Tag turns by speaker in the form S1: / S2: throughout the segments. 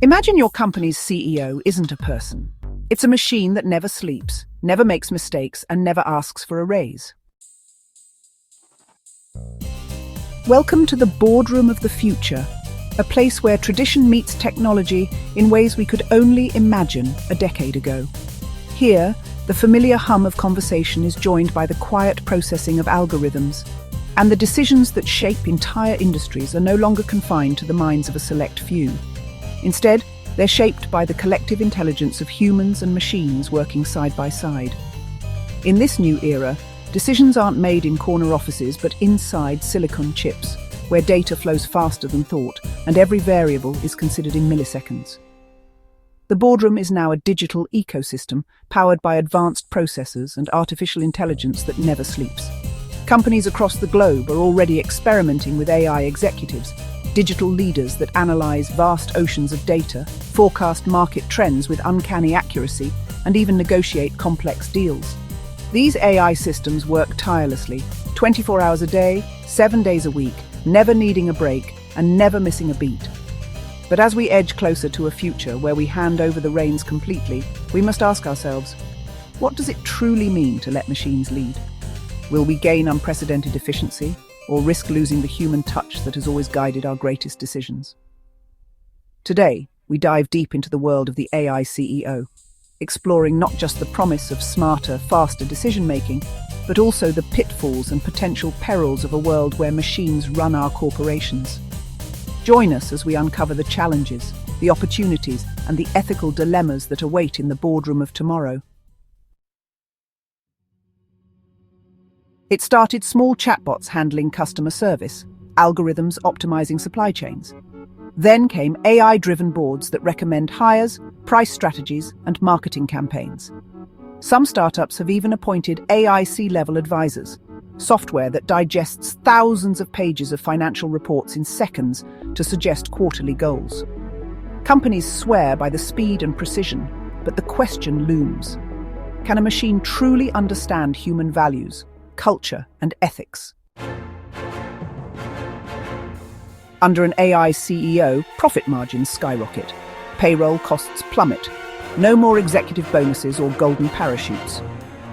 S1: Imagine your company's CEO isn't a person. It's a machine that never sleeps, never makes mistakes, and never asks for a raise. Welcome to the boardroom of the future, a place where tradition meets technology in ways we could only imagine a decade ago. Here, the familiar hum of conversation is joined by the quiet processing of algorithms, and the decisions that shape entire industries are no longer confined to the minds of a select few. Instead, they're shaped by the collective intelligence of humans and machines working side by side. In this new era, decisions aren't made in corner offices but inside silicon chips, where data flows faster than thought and every variable is considered in milliseconds. The boardroom is now a digital ecosystem powered by advanced processors and artificial intelligence that never sleeps. Companies across the globe are already experimenting with AI executives, digital leaders that analyze vast oceans of data, forecast market trends with uncanny accuracy, and even negotiate complex deals. These AI systems work tirelessly, 24 hours a day, 7 days a week, never needing a break and never missing a beat. But as we edge closer to a future where we hand over the reins completely, we must ask ourselves, what does it truly mean to let machines lead? Will we gain unprecedented efficiency, or risk losing the human touch that has always guided our greatest decisions? Today, we dive deep into the world of the AI CEO, exploring not just the promise of smarter, faster decision-making, but also the pitfalls and potential perils of a world where machines run our corporations. Join us as we uncover the challenges, the opportunities, and the ethical dilemmas that await in the boardroom of tomorrow. It started small chatbots handling customer service, algorithms optimizing supply chains. Then came AI-driven boards that recommend hires, price strategies, and marketing campaigns. Some startups have even appointed AI C-level advisors, software that digests thousands of pages of financial reports in seconds to suggest quarterly goals. Companies swear by the speed and precision, but the question looms. Can a machine truly understand human values, culture, and ethics? Under an AI CEO, profit margins skyrocket. Payroll costs plummet. No more executive bonuses or golden parachutes.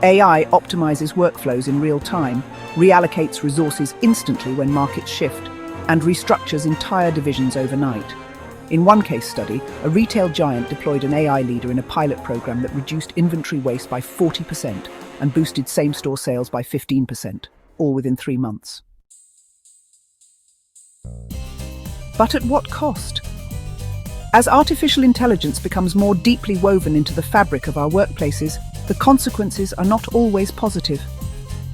S1: AI optimizes workflows in real time, reallocates resources instantly when markets shift, and restructures entire divisions overnight. In one case study, a retail giant deployed an AI leader in a pilot program that reduced inventory waste by 40% and boosted same-store sales by 15%, all within 3 months. But at what cost? As artificial intelligence becomes more deeply woven into the fabric of our workplaces, the consequences are not always positive.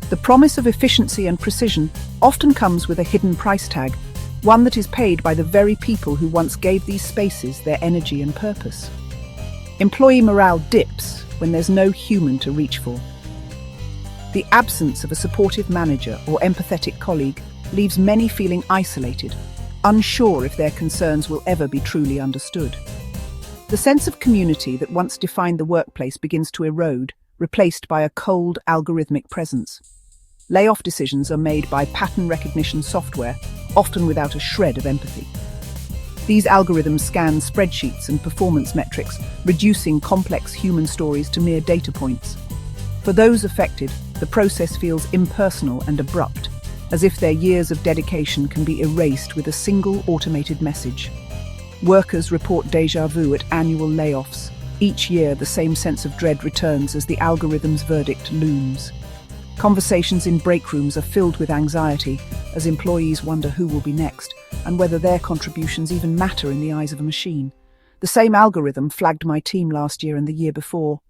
S1: The promise of efficiency and precision often comes with a hidden price tag, one that is paid by the very people who once gave these spaces their energy and purpose. Employee morale dips when there's no human to reach for. The absence of a supportive manager or empathetic colleague leaves many feeling isolated, unsure if their concerns will ever be truly understood. The sense of community that once defined the workplace begins to erode, replaced by a cold, algorithmic presence. Layoff decisions are made by pattern recognition software, often without a shred of empathy. These algorithms scan spreadsheets and performance metrics, reducing complex human stories to mere data points. For those affected, the process feels impersonal and abrupt, as if their years of dedication can be erased with a single automated message. Workers report déjà vu at annual layoffs. Each year, the same sense of dread returns as the algorithm's verdict looms. Conversations in break rooms are filled with anxiety as employees wonder who will be next and whether their contributions even matter in the eyes of a machine. The same algorithm flagged my team last year and the year before.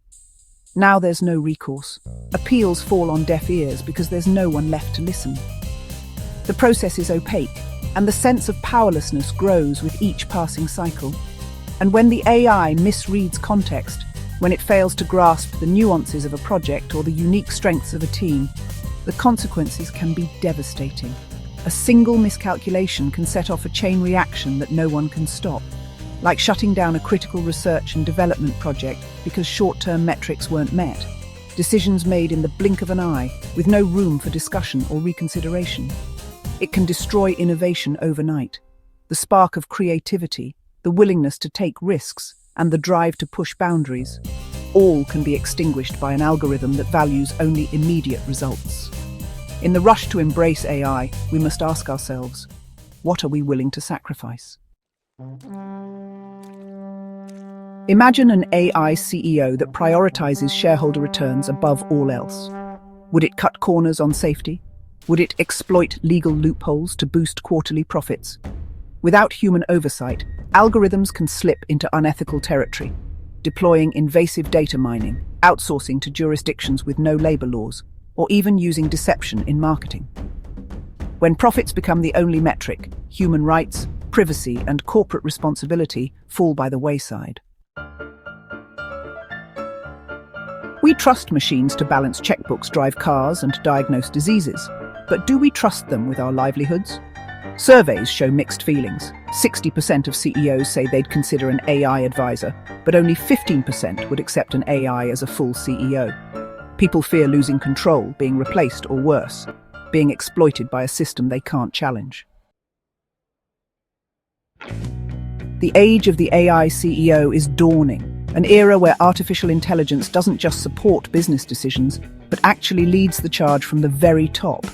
S1: Now there's no recourse. Appeals fall on deaf ears because there's no one left to listen. The process is opaque, and the sense of powerlessness grows with each passing cycle. And when the AI misreads context, when it fails to grasp the nuances of a project or the unique strengths of a team, the consequences can be devastating. A single miscalculation can set off a chain reaction that no one can stop, like shutting down a critical research and development project because short-term metrics weren't met. Decisions made in the blink of an eye, with no room for discussion or reconsideration. It can destroy innovation overnight, the spark of creativity, the willingness to take risks, and the drive to push boundaries, all can be extinguished by an algorithm that values only immediate results. In the rush to embrace AI, we must ask ourselves, what are we willing to sacrifice? Imagine an AI CEO that prioritizes shareholder returns above all else. Would it cut corners on safety? Would it exploit legal loopholes to boost quarterly profits? Without human oversight, algorithms can slip into unethical territory, deploying invasive data mining, outsourcing to jurisdictions with no labor laws, or even using deception in marketing. When profits become the only metric, human rights, privacy, and corporate responsibility fall by the wayside. We trust machines to balance checkbooks, drive cars, and diagnose diseases. But do we trust them with our livelihoods? Surveys show mixed feelings. 60% of CEOs say they'd consider an AI advisor, but only 15% would accept an AI as a full CEO. People fear losing control, being replaced, or worse, being exploited by a system they can't challenge. The age of the AI CEO is dawning. An era where artificial intelligence doesn't just support business decisions, but actually leads the charge from the very top.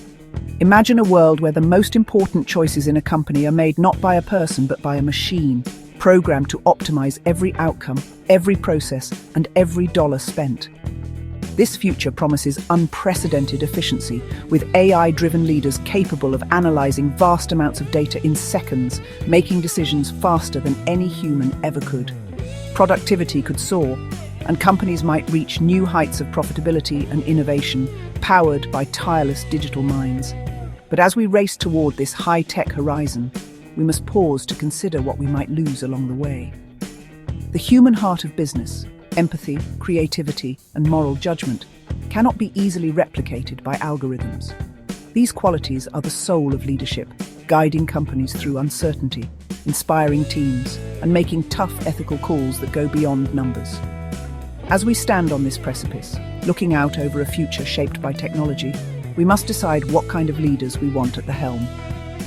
S1: Imagine a world where the most important choices in a company are made not by a person but by a machine, programmed to optimize every outcome, every process, and every dollar spent. This future promises unprecedented efficiency, with AI-driven leaders capable of analyzing vast amounts of data in seconds, making decisions faster than any human ever could. Productivity could soar, and companies might reach new heights of profitability and innovation, powered by tireless digital minds. But as we race toward this high-tech horizon, we must pause to consider what we might lose along the way. The human heart of business, empathy, creativity, and moral judgment, cannot be easily replicated by algorithms. These qualities are the soul of leadership, guiding companies through uncertainty, inspiring teams, and making tough ethical calls that go beyond numbers. As we stand on this precipice, looking out over a future shaped by technology, we must decide what kind of leaders we want at the helm.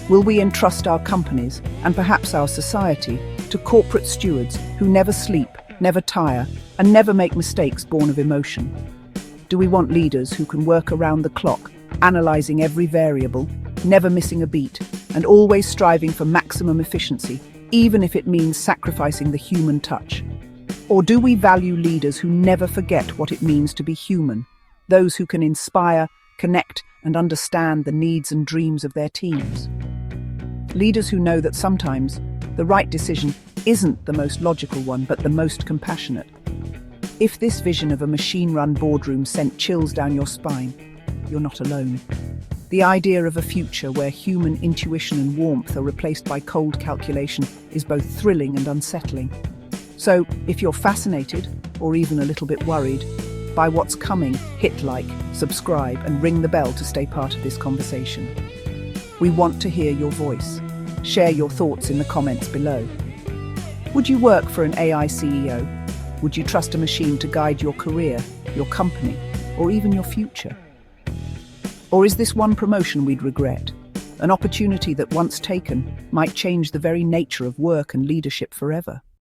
S1: Will we entrust our companies, and perhaps our society, to corporate stewards who never sleep, never tire, and never make mistakes born of emotion? Do we want leaders who can work around the clock, analyzing every variable, never missing a beat, and always striving for maximum efficiency, even if it means sacrificing the human touch? Or do we value leaders who never forget what it means to be human, those who can inspire, connect, and understand the needs and dreams of their teams? Leaders who know that sometimes the right decision isn't the most logical one, but the most compassionate. If this vision of a machine-run boardroom sent chills down your spine, you're not alone. The idea of a future where human intuition and warmth are replaced by cold calculation is both thrilling and unsettling. So, if you're fascinated, or even a little bit worried, by what's coming, hit like, subscribe, and ring the bell to stay part of this conversation. We want to hear your voice. Share your thoughts in the comments below. Would you work for an AI CEO? Would you trust a machine to guide your career, your company, or even your future? Or is this one promotion we'd regret? An opportunity that once taken might change the very nature of work and leadership forever?